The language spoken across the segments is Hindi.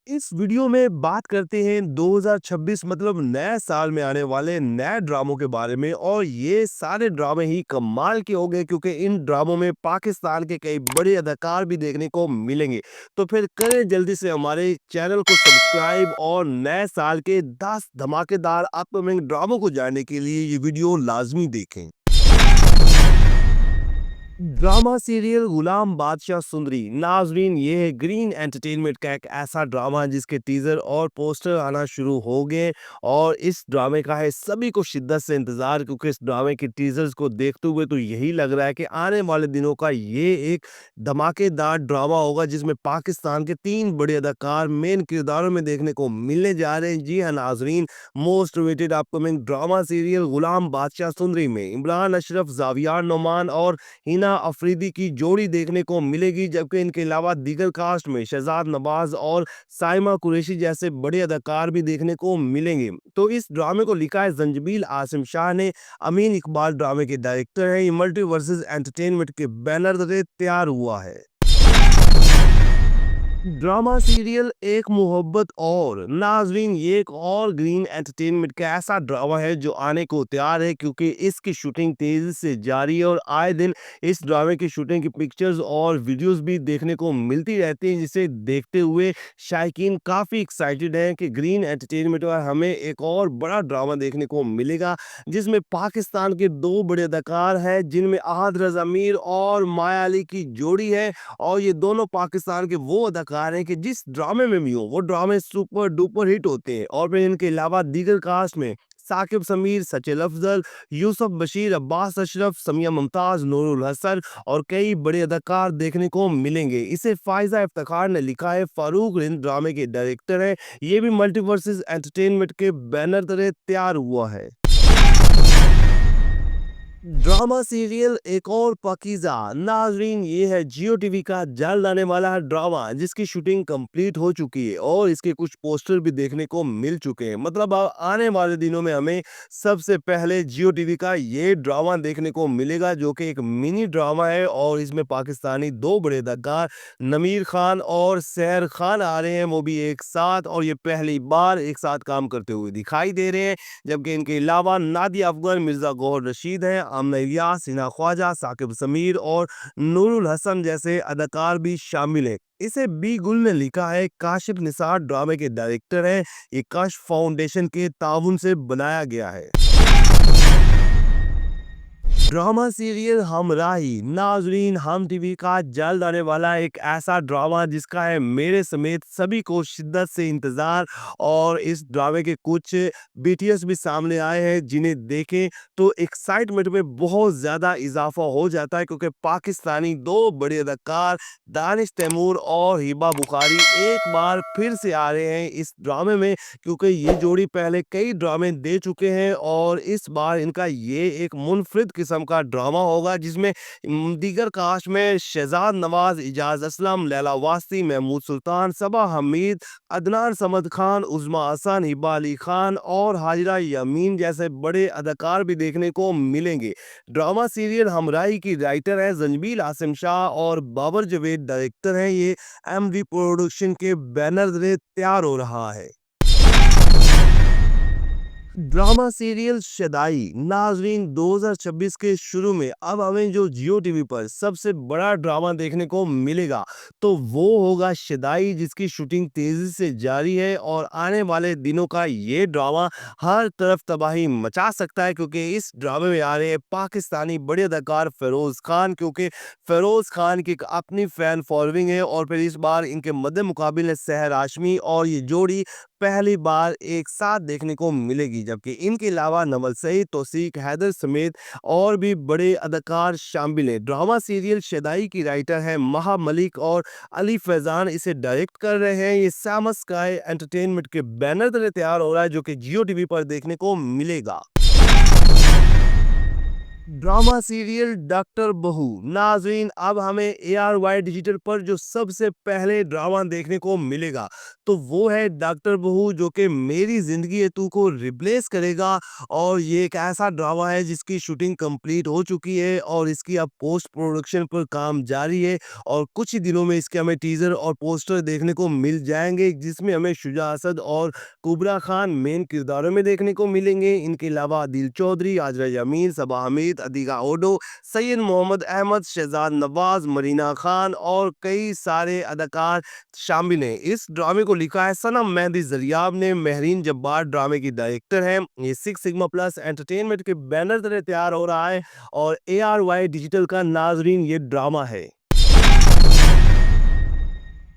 इस वीडियो में बात करते हैं 2026 मतलब नए साल में आने वाले नए ड्रामों के बारे में। और ये सारे ड्रामे ही कमाल के हो गए क्योंकि इन ड्रामों में पाकिस्तान के कई बड़े अदाकार भी देखने को मिलेंगे। तो फिर करें जल्दी से हमारे चैनल को सब्सक्राइब और नए साल के 10 धमाकेदार अपकमिंग ड्रामों को जानने के लिए ये वीडियो लाजमी देखें। ड्रामा सीरियल गुलाम बादशाह सुंदरी नाजरीन, ये है ग्रीन एंटरटेनमेंट का एक ऐसा ड्रामा जिसके टीजर और पोस्टर आना शुरू हो गए। और इस ड्रामे का है सभी को शिद्दत से इंतजार क्योंकि इस ड्रामे के टीजर्स को देखते हुए तो यही लग रहा है कि आने वाले दिनों का ये एक धमाकेदार ड्रामा होगा जिसमें पाकिस्तान के 3 बड़े अदाकार मेन किरदारों में देखने को मिलने जा रहे हैं। जी हाँ नाजरीन, most awaited upcoming drama serial Ghulam Badshah Sundari में इमरान अशरफ, जावियार नोमान और हिना अफरीदी की जोड़ी देखने को मिलेगी, जबकि इनके अलावा दीगर कास्ट में शहजाद नवाज और साइमा कुरैशी जैसे बड़े अदाकार भी देखने को मिलेंगे। तो इस ड्रामे को लिखा है जंजबील आसिम शाह ने। अमीन इकबाल ड्रामे के डायरेक्टर हैं। ये मल्टीवर्सेस एंटरटेनमेंट के बैनर तले तैयार हुआ है। ड्रामा सीरियल एक मोहब्बत और नाजरीन, ये एक और ग्रीन एंटरटेनमेंट का ऐसा ड्रामा है जो आने को तैयार है क्योंकि इसकी शूटिंग तेजी से जारी है और आए दिन इस ड्रामे की शूटिंग की पिक्चर्स और वीडियोस भी देखने को मिलती रहती हैं, जिसे देखते हुए शायकीन काफ़ी एक्साइटेड हैं कि ग्रीन एंटरटेनमेंट पर हमें एक और बड़ा ड्रामा देखने को मिलेगा जिसमें पाकिस्तान के 2 बड़े अदाकार हैं जिनमें अहद रज़ा मीर और माया अली की जोड़ी है। और ये दोनों पाकिस्तान के वो अदाकार हैं कि जिस ड्रामे में भी हो वो ड्रामे सुपर डुपर हिट होते हैं। और फिर इनके अलावा दीगर कास्ट में साकिब समीर, सचिल अफजल, यूसुफ बशीर, अब्बास अशरफ, समिया मुमताज, नूरुल हसन और कई बड़े अदाकार देखने को मिलेंगे। इसे फायजा इफ्तिखार ने लिखा है। फारूक रिंद ड्रामे के डायरेक्टर हैं। ये भी मल्टीवर्सेस एंटरटेनमेंट के बैनर तले तैयार हुआ है। ड्रामा सीरियल एक और पाकीज़ा नाजरीन, ये है जियो टीवी का जल्द आने वाला ड्रामा जिसकी शूटिंग कंप्लीट हो चुकी है और इसके कुछ पोस्टर भी देखने को मिल चुके हैं। मतलब आने वाले दिनों में हमें सबसे पहले जियो टीवी का ये ड्रामा देखने को मिलेगा जो कि एक मिनी ड्रामा है और इसमें पाकिस्तानी 2 बड़े अदाकार नमीर खान और सहर खान आ रहे हैं, वो भी एक साथ, और ये पहली बार एक साथ काम करते हुए दिखाई दे रहे हैं। जबकि इनके अलावा नादिया अफगर, मिर्जा गौहर रशीद हैं, आमना इलियास, हिना ख्वाजा, साकिब समीर और नूरुल हसन जैसे अदाकार भी शामिल हैं। इसे बी गुल ने लिखा है। काशिफ निसार ड्रामे के डायरेक्टर हैं। ये कश फाउंडेशन के ताउन से बनाया गया है। ड्रामा सीरियल हमराही नाजरीन, हम टीवी का जल्द आने वाला एक ऐसा ड्रामा जिसका है मेरे समेत सभी को शिद्दत से इंतज़ार। और इस ड्रामे के कुछ बीटीएस भी सामने आए हैं जिन्हें देखें तो एक्साइटमेंट में बहुत ज़्यादा इजाफा हो जाता है क्योंकि पाकिस्तानी 2 बड़े अदाकार दानिश तैमूर और हिबा बुखारी एक बार फिर से आ रहे हैं इस ड्रामे में क्योंकि ये जोड़ी पहले कई ड्रामे दे चुके हैं और इस बार इनका ये एक मुनफरिद किस्म का ड्रामा होगा जिसमें दीगर कास्ट में शहजाद नवाज, इजाज असलम, लैला वासी, महमूद सुल्तान, सबा हमीद, अदनान समद खान, उज़मा हसन, हिबा अली खान और हाजिरा यामीन जैसे बड़े अदाकार भी देखने को मिलेंगे। ड्रामा सीरियल हमराही की राइटर है जंजबील आसिम शाह और बाबर जवेद डायरेक्टर हैं। ये एमवी प्रोडक्शन के बैनर तले तैयार हो रहा है। ड्रामा सीरियल शदाई नाजरीन, 2026 के शुरू में अब हमें जो जियो टीवी पर सबसे बड़ा ड्रामा देखने को मिलेगा तो वो होगा शदाई, जिसकी शूटिंग तेजी से जारी है और आने वाले दिनों का ये ड्रामा हर तरफ तबाही मचा सकता है क्योंकि इस ड्रामे में आ रहे हैं पाकिस्तानी बड़े अदाकार फेरोज खान, क्योंकि फेरोज खान की एक अपनी फैन फॉलोइंग है। और फिर इस बार इनके मद्दे मुकाबिल सहर हाशमी और ये जोड़ी पहली बार एक साथ देखने को मिलेगी। जबकि इनके अलावा नवल सईद, तौसीक हैदर समेत और भी बड़े अदाकार शामिल हैं। ड्रामा सीरियल शदाई की राइटर है महा मलिक और अली फैजान इसे डायरेक्ट कर रहे हैं। ये सामा स्काई एंटरटेनमेंट के बैनर तले तैयार हो रहा है जो कि जियो टीवी पर देखने को मिलेगा। ड्रामा सीरियल डॉक्टर बहू। नाजरीन, अब हमें ARY डिजिटल पर जो सबसे पहले ड्रामा देखने को मिलेगा तो वो है डॉक्टर बहू, जो कि मेरी जिंदगी है तू को रिप्लेस करेगा। और ये एक ऐसा ड्रामा है जिसकी शूटिंग कंप्लीट हो चुकी है और इसकी अब पोस्ट प्रोडक्शन पर काम जारी है। और कुछ ही दिनों में इसके हमें टीजर और पोस्टर देखने को मिल जाएंगे, जिसमें हमें शुजा असद और कुबरा खान मेन किरदारों में देखने को मिलेंगे। इनके अलावा दिल चौधरी, आजरा जमील, सबा हमीद, अदीगा ओडो, सैयद मोहम्मद अहमद, शहजाद नवाज, मरीना खान और कई सारे अदाकार शामिल हैं। इस ड्रामे को लिखा है सनम मेहंदी जरियाब ने। महरीन जब्बार ड्रामे की डायरेक्टर हैं। ये सिक्स सिग्मा प्लस एंटरटेनमेंट के बैनर तले तैयार हो रहा है और ARY डिजिटल का नाजरीन ये ड्रामा है।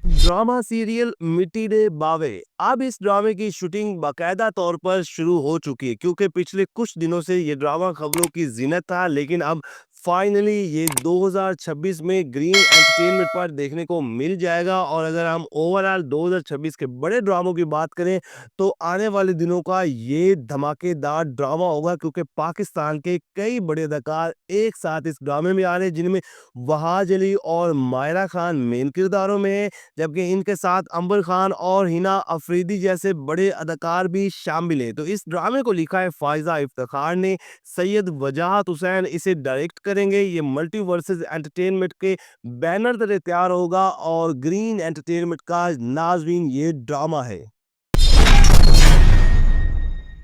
ड्रामा सीरियल मिट्टी दे बावे। अब इस ड्रामे की शूटिंग बाकायदा तौर पर शुरू हो चुकी है, क्योंकि पिछले कुछ दिनों से ये ड्रामा खबरों की जीनत था, लेकिन अब फाइनली ये 2026 में ग्रीन एंटरटेनमेंट पर देखने को मिल जाएगा। और अगर हम ओवरऑल 2026 के बड़े ड्रामों की बात करें तो आने वाले दिनों का ये धमाकेदार ड्रामा होगा, क्योंकि पाकिस्तान के कई बड़े अदाकार एक साथ इस ड्रामे में आ रहे हैं, जिनमें वहाज अली और मायरा खान मेन किरदारों में है, जबकि इनके साथ अंबर खान और हिना अफरीदी जैसे बड़े अदाकार भी शामिल हैं। तो इस ड्रामे को लिखा है फायजा इफ्तिखार ने। सैयद वजाहत हुसैन इसे डायरेक्ट करेंगे। ये मल्टीवर्सेस एंटरटेनमेंट के बैनर तले तैयार होगा और ग्रीन एंटरटेनमेंट का नाजरीन ये ड्रामा है।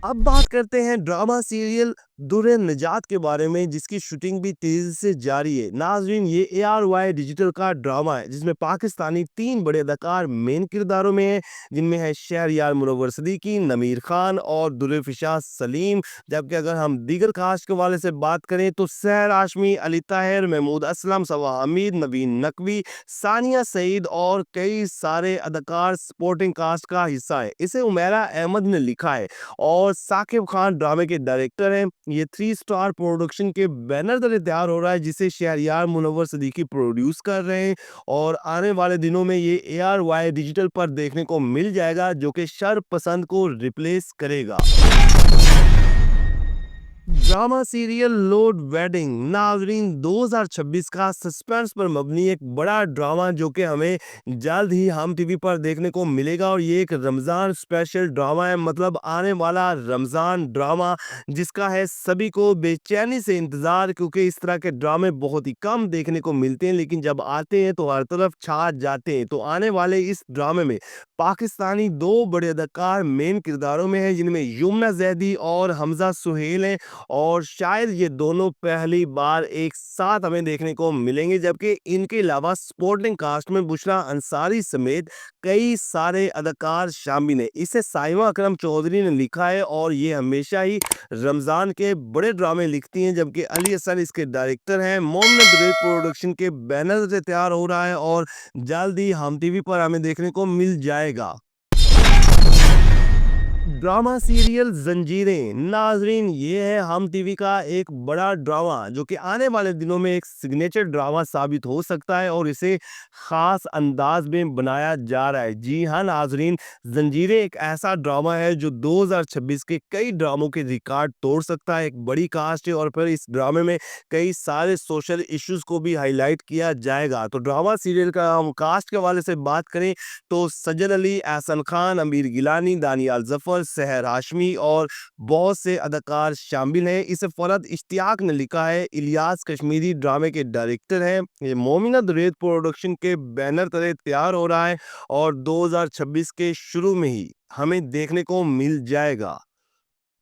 अब बात करते हैं ड्रामा सीरियल दुर्र निजात के बारे में, जिसकी शूटिंग भी तेजी से जारी है। नाजरीन, ये ARY डिजिटल का ड्रामा है जिसमें पाकिस्तानी तीन बड़े अदाकार मेन किरदारों में हैं, जिनमें है शहरयार मुनव्वर सदीकी, नमीर खान और दुर्र फिशा सलीम। जबकि अगर हम दीगर कास्ट के वाले से बात करें तो सहर हाशमी, अली ताहिर, महमूद असलम, सवा हमीद, नवीन नकवी, सानिया सईद और कई सारे अदाकार सपोर्टिंग कास्ट का हिस्सा है। इसे उमेरा अहमद ने लिखा है और साकिब खान ड्रामे के डायरेक्टर हैं। ये 3 स्टार प्रोडक्शन के बैनर तले तैयार हो रहा है, जिसे शहरयार मुनव्वर सदीकी प्रोड्यूस कर रहे हैं। और आने वाले दिनों में ये ARY डिजिटल पर देखने को मिल जाएगा, जो कि शर्प पसंद को रिप्लेस करेगा। Drama serial load wedding. नाजरीन, 2026 का सस्पेंस पर मबनी एक बड़ा ड्रामा जो कि हमें जल्द ही हम टीवी पर देखने को मिलेगा। और ये एक रमज़ान स्पेशल ड्रामा है, मतलब आने वाला रमज़ान ड्रामा, जिसका है सभी को बेचैनी से इंतज़ार, क्योंकि इस तरह के ड्रामे बहुत ही कम देखने को मिलते हैं, लेकिन जब आते हैं तो हर तरफ छा जाते हैं। तो आने वाले इस ड्रामे में पाकिस्तानी दो बड़े अदाकार मेन किरदारों में हैं, जिनमें युमना जैदी और हमजा सुहेल हैं। और शायद ये दोनों पहली बार एक साथ हमें देखने को मिलेंगे, जबकि इनके अलावा सपोर्टिंग कास्ट में बुशरा अंसारी समेत कई सारे अदाकार शामिल हैं। इसे साइमा अकरम चौधरी ने लिखा है और ये हमेशा ही रमज़ान के बड़े ड्रामे लिखती हैं, जबकि अली हसन इसके डायरेक्टर हैं। मोहम्मद रेड प्रोडक्शन के बैनर से तैयार हो रहा है और जल्द ही हम टीवी पर हमें देखने को मिल जाएगा। ड्रामा सीरियल जंजीरें। नाजरीन, ये है हम टीवी का एक बड़ा ड्रामा जो कि आने वाले दिनों में एक सिग्नेचर ड्रामा साबित हो सकता है और इसे खास अंदाज में बनाया जा रहा है। जी हाँ नाजरीन, जंजीरें एक ऐसा ड्रामा है जो 2026 के कई ड्रामों के रिकॉर्ड तोड़ सकता है। एक बड़ी कास्ट है और फिर इस ड्रामे में कई सारे सोशल इश्यूज को भी हाईलाइट किया जाएगा। तो ड्रामा सीरियल का हम कास्ट के हवाले से बात करें तो सज्जन अली, एहसन खान, अमीर गिलानी, दानियाल जफर, सहर हाशमी और बहुत से अदाकार शामिल हैं। इसे फरहत इश्तियाक ने लिखा है। इलियास कश्मीरी ड्रामे के डायरेक्टर हैं। ये मोमिना दुरैद प्रोडक्शन के बैनर तले तैयार हो रहा है और 2026 के शुरू में ही हमें देखने को मिल जाएगा।